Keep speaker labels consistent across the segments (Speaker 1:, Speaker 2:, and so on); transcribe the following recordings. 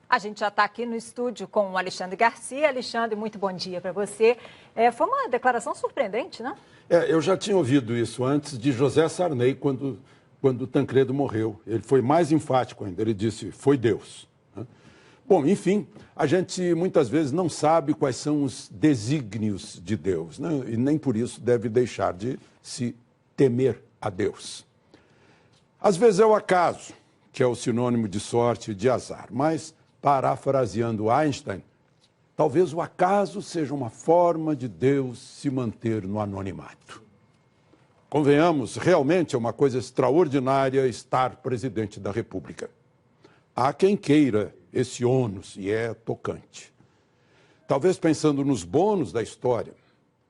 Speaker 1: A gente já está aqui no estúdio com o Alexandre Garcia. Alexandre, muito bom dia para você. Foi uma declaração surpreendente, né?
Speaker 2: Eu já tinha ouvido isso antes de José Sarney, quando Tancredo morreu. Ele foi mais enfático ainda, ele disse, foi Deus. Bom, enfim, a gente muitas vezes não sabe quais são os desígnios de Deus, né? E nem por isso deve deixar de se temer a Deus. Às vezes é o acaso, que é o sinônimo de sorte e de azar, mas, parafraseando Einstein, talvez o acaso seja uma forma de Deus se manter no anonimato. Convenhamos, realmente é uma coisa extraordinária estar presidente da República. Há quem queira esse ônus, e é tocante. Talvez pensando nos bônus da história,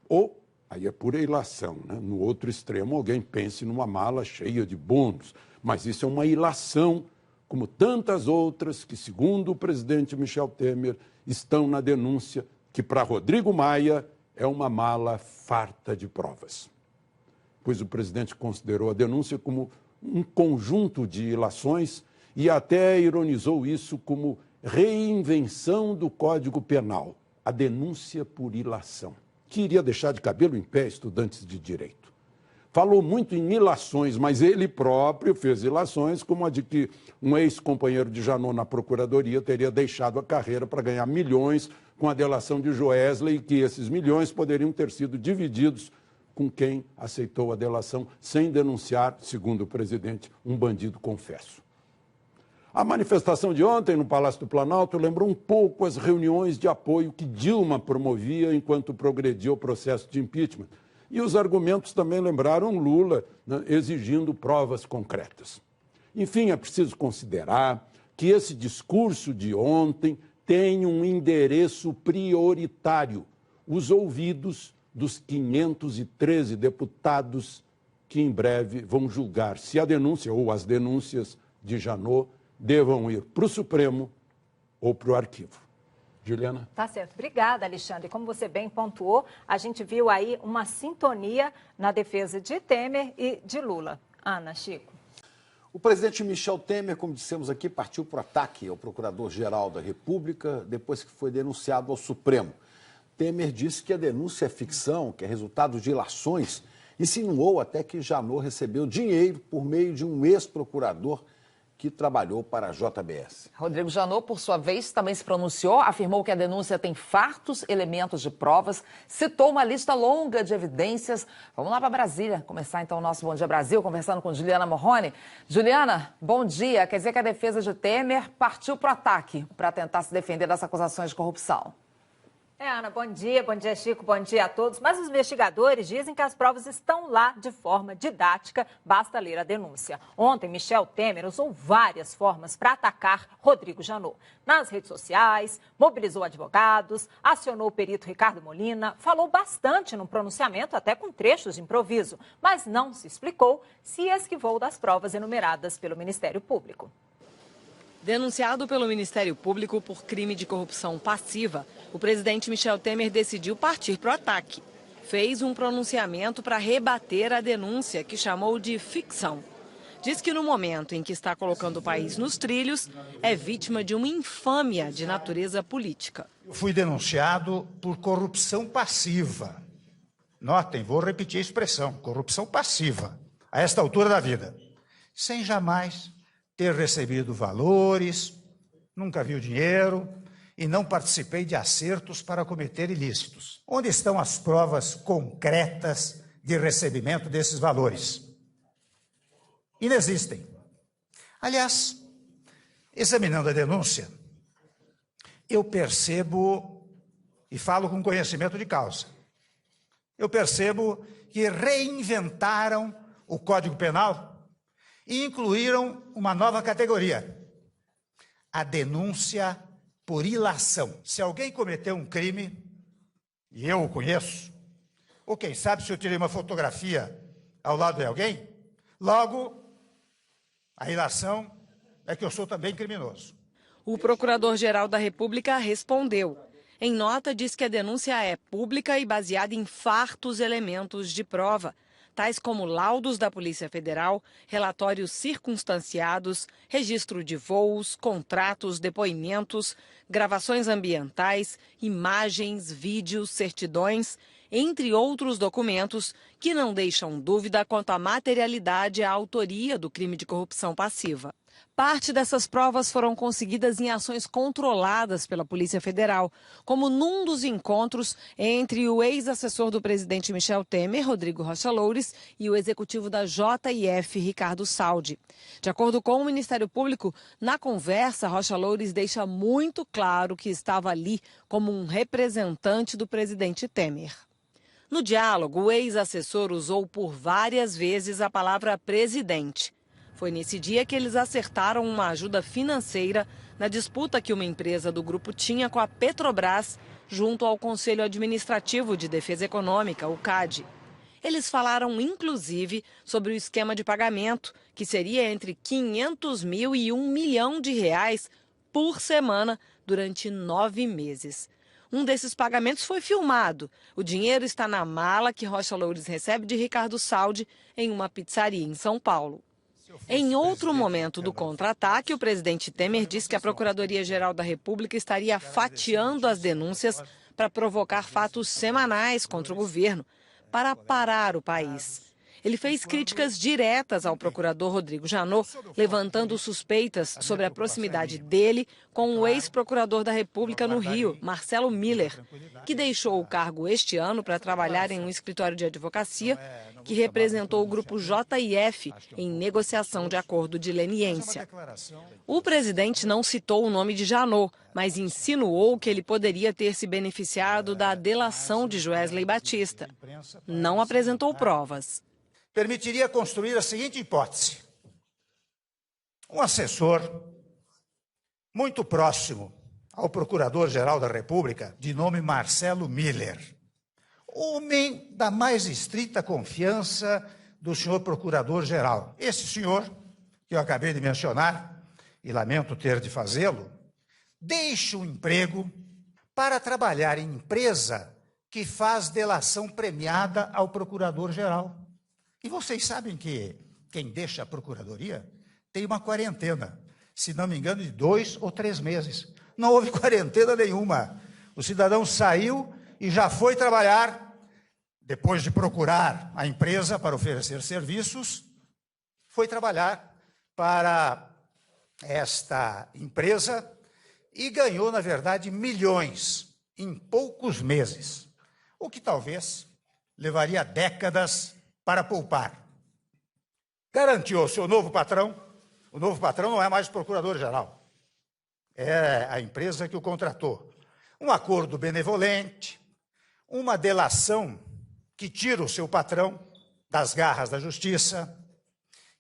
Speaker 2: ou, aí é pura ilação, né? No outro extremo, alguém pense numa mala cheia de bônus, mas isso é uma ilação, como tantas outras que, segundo o presidente Michel Temer, estão na denúncia, que para Rodrigo Maia é uma mala farta de provas. Pois o presidente considerou a denúncia como um conjunto de ilações e até ironizou isso como reinvenção do Código Penal, a denúncia por ilação, que iria deixar de cabelo em pé estudantes de direito. Falou muito em ilações, mas ele próprio fez ilações, como a de que um ex-companheiro de Janot na Procuradoria teria deixado a carreira para ganhar milhões com a delação de Joesley e que esses milhões poderiam ter sido divididos com quem aceitou a delação sem denunciar, segundo o presidente, um bandido confesso. A manifestação de ontem no Palácio do Planalto lembrou um pouco as reuniões de apoio que Dilma promovia enquanto progredia o processo de impeachment. E os argumentos também lembraram Lula, né, exigindo provas concretas. Enfim, é preciso considerar que esse discurso de ontem tem um endereço prioritário: os ouvidos dos 513 deputados que em breve vão julgar se a denúncia ou as denúncias de Janot devam ir para o Supremo ou para o arquivo. Juliana?
Speaker 1: Tá certo. Obrigada, Alexandre. Como você bem pontuou, a gente viu aí uma sintonia na defesa de Temer e de Lula. Ana, Chico.
Speaker 3: O presidente Michel Temer, como dissemos aqui, partiu para o ataque ao Procurador-Geral da República depois que foi denunciado ao Supremo. Temer disse que a denúncia é ficção, que é resultado de ilações, insinuou até que Janot recebeu dinheiro por meio de um ex-procurador que trabalhou para a JBS.
Speaker 4: Rodrigo Janot, por sua vez, também se pronunciou, afirmou que a denúncia tem fartos elementos de provas, citou uma lista longa de evidências. Vamos lá para Brasília, começar então o nosso Bom Dia Brasil, conversando com Juliana Morrone. Juliana, bom dia. Quer dizer que a defesa de Temer partiu para o ataque para tentar se defender das acusações de corrupção.
Speaker 1: Ana, bom dia, Chico, bom dia a todos. Mas os investigadores dizem que as provas estão lá de forma didática, basta ler a denúncia. Ontem, Michel Temer usou várias formas para atacar Rodrigo Janot. Nas redes sociais, mobilizou advogados, acionou o perito Ricardo Molina, falou bastante no pronunciamento, até com trechos de improviso, mas não se explicou se esquivou das provas enumeradas pelo Ministério Público.
Speaker 5: Denunciado pelo Ministério Público por crime de corrupção passiva, o presidente Michel Temer decidiu partir para o ataque. Fez um pronunciamento para rebater a denúncia, que chamou de ficção. Diz que no momento em que está colocando o país nos trilhos, é vítima de uma infâmia de natureza política.
Speaker 6: Eu fui denunciado por corrupção passiva. Notem, vou repetir a expressão, corrupção passiva, a esta altura da vida, sem jamais ter recebido valores, nunca vi o dinheiro e não participei de acertos para cometer ilícitos. Onde estão as provas concretas de recebimento desses valores? Inexistem. Aliás, examinando a denúncia, eu percebo, e falo com conhecimento de causa, eu percebo que reinventaram o Código Penal e incluíram uma nova categoria, a denúncia por ilação. Se alguém cometeu um crime, e eu o conheço, ou quem sabe se eu tirei uma fotografia ao lado de alguém, logo, a ilação é que eu sou também criminoso.
Speaker 5: O Procurador-Geral da República respondeu. Em nota, diz que a denúncia é pública e baseada em fartos elementos de prova. tais como laudos da Polícia Federal, relatórios circunstanciados, registro de voos, contratos, depoimentos, gravações ambientais, imagens, vídeos, certidões, entre outros documentos que não deixam dúvida quanto à materialidade e à autoria do crime de corrupção passiva. Parte dessas provas foram conseguidas em ações controladas pela Polícia Federal, como num dos encontros entre o ex-assessor do presidente Michel Temer, Rodrigo Rocha Loures, e o executivo da JF, Ricardo Saldi. De acordo com o Ministério Público, na conversa, Rocha Loures deixa muito claro que estava ali como um representante do presidente Temer. No diálogo, o ex-assessor usou por várias vezes a palavra presidente. Foi nesse dia que eles acertaram uma ajuda financeira na disputa que uma empresa do grupo tinha com a Petrobras junto ao Conselho Administrativo de Defesa Econômica, o CAD. Eles falaram, inclusive, sobre o esquema de pagamento, que seria entre 500 mil e R$1 milhão por semana durante 9 meses. Um desses pagamentos foi filmado. O dinheiro está na mala que Rocha Loures recebe de Ricardo Saldi em uma pizzaria em São Paulo. Em outro momento do contra-ataque, o presidente Temer disse que a Procuradoria-Geral da República estaria fatiando as denúncias para provocar fatos semanais contra o governo, para parar o país. Ele fez críticas diretas ao procurador Rodrigo Janot, levantando suspeitas sobre a proximidade dele com o ex-procurador da República no Rio, Marcelo Miller, que deixou o cargo este ano para trabalhar em um escritório de advocacia que representou o grupo JF em negociação de acordo de leniência. O presidente não citou o nome de Janot, mas insinuou que ele poderia ter se beneficiado da delação de Joesley Batista. Não apresentou provas.
Speaker 6: Permitiria construir a seguinte hipótese. Um assessor muito próximo ao Procurador-Geral da República, de nome Marcelo Miller, homem da mais estrita confiança do senhor Procurador-Geral. Esse senhor, que eu acabei de mencionar, e lamento ter de fazê-lo, deixa o emprego para trabalhar em empresa que faz delação premiada ao Procurador-Geral. E vocês sabem que quem deixa a Procuradoria tem uma quarentena, se não me engano, de 2 ou 3 meses. Não houve quarentena nenhuma. O cidadão saiu e já foi trabalhar, depois de procurar a empresa para oferecer serviços, foi trabalhar para esta empresa e ganhou, na verdade, milhões em poucos meses, o que talvez levaria décadas para poupar. Garantiu ao seu novo patrão, o novo patrão não é mais procurador-geral, é a empresa que o contratou, um acordo benevolente, uma delação que tira o seu patrão das garras da justiça,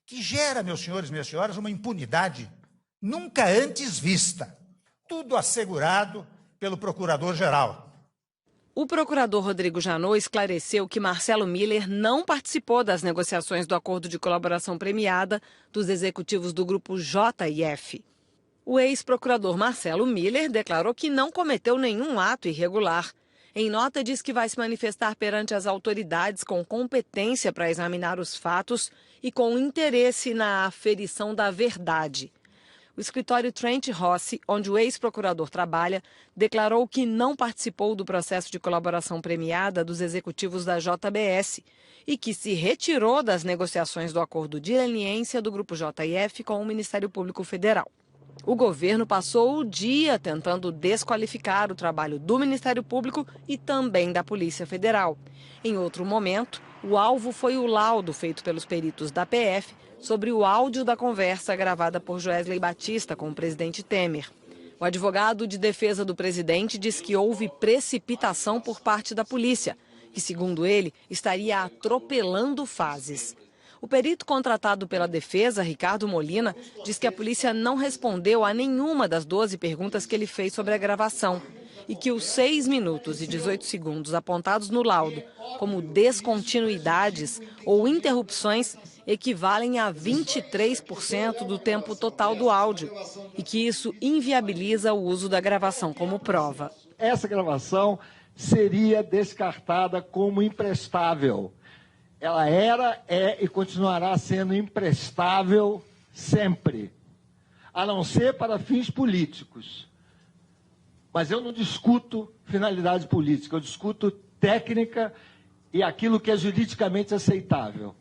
Speaker 6: que gera, meus senhores e minhas senhoras, uma impunidade nunca antes vista, tudo assegurado pelo procurador-geral.
Speaker 5: O procurador Rodrigo Janot esclareceu que Marcelo Miller não participou das negociações do acordo de colaboração premiada dos executivos do grupo JF. O ex-procurador Marcelo Miller declarou que não cometeu nenhum ato irregular. Em nota, diz que vai se manifestar perante as autoridades com competência para examinar os fatos e com interesse na aferição da verdade. O escritório Trent Rossi, onde o ex-procurador trabalha, declarou que não participou do processo de colaboração premiada dos executivos da JBS e que se retirou das negociações do acordo de leniência do Grupo JF com o Ministério Público Federal. O governo passou o dia tentando desqualificar o trabalho do Ministério Público e também da Polícia Federal. Em outro momento, o alvo foi o laudo feito pelos peritos da PF sobre o áudio da conversa gravada por Joesley Batista com o presidente Temer. O advogado de defesa do presidente diz que houve precipitação por parte da polícia, que, segundo ele, estaria atropelando fases. O perito contratado pela defesa, Ricardo Molina, diz que a polícia não respondeu a nenhuma das 12 perguntas que ele fez sobre a gravação e que os 6 minutos e 18 segundos apontados no laudo como descontinuidades ou interrupções equivalem a 23% do tempo total do áudio e que isso inviabiliza o uso da gravação como prova.
Speaker 7: Essa gravação seria descartada como imprestável. ela era, é e continuará sendo imprestável sempre, a não ser para fins políticos. Mas eu não discuto finalidade política, eu discuto técnica e aquilo que é juridicamente aceitável.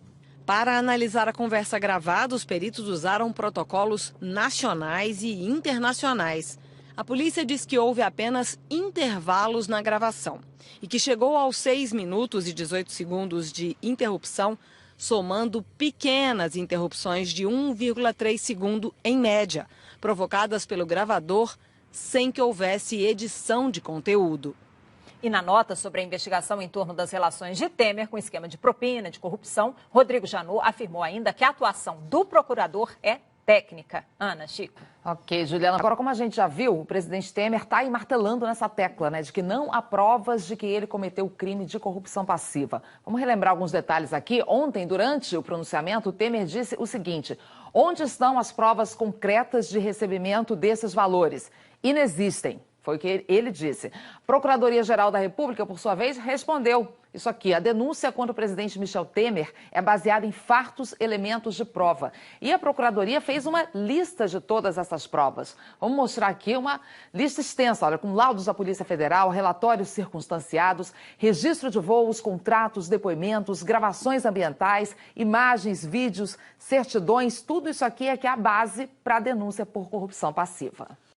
Speaker 5: Para analisar a conversa gravada, os peritos usaram protocolos nacionais e internacionais. A polícia diz que houve apenas intervalos na gravação e que chegou aos 6 minutos e 18 segundos de interrupção, somando pequenas interrupções de 1,3 segundo em média, provocadas pelo gravador sem que houvesse edição de conteúdo.
Speaker 1: E na nota sobre a investigação em torno das relações de Temer com esquema de propina, de corrupção, Rodrigo Janot afirmou ainda que a atuação do procurador é técnica. Ana, Chico.
Speaker 4: Ok, Juliana. Agora, como a gente já viu, o presidente Temer está aí martelando nessa tecla, né, de que não há provas de que ele cometeu crime de corrupção passiva. Vamos relembrar alguns detalhes aqui. Ontem, durante o pronunciamento, o Temer disse o seguinte: onde estão as provas concretas de recebimento desses valores? Inexistem. Foi o que ele disse. Procuradoria-Geral da República, por sua vez, respondeu isso aqui. A denúncia contra o presidente Michel Temer é baseada em fartos elementos de prova. E a Procuradoria fez uma lista de todas essas provas. Vamos mostrar aqui uma lista extensa, olha, com laudos da Polícia Federal, relatórios circunstanciados, registro de voos, contratos, depoimentos, gravações ambientais, imagens, vídeos, certidões. Tudo isso aqui é que é a base para a denúncia por corrupção passiva.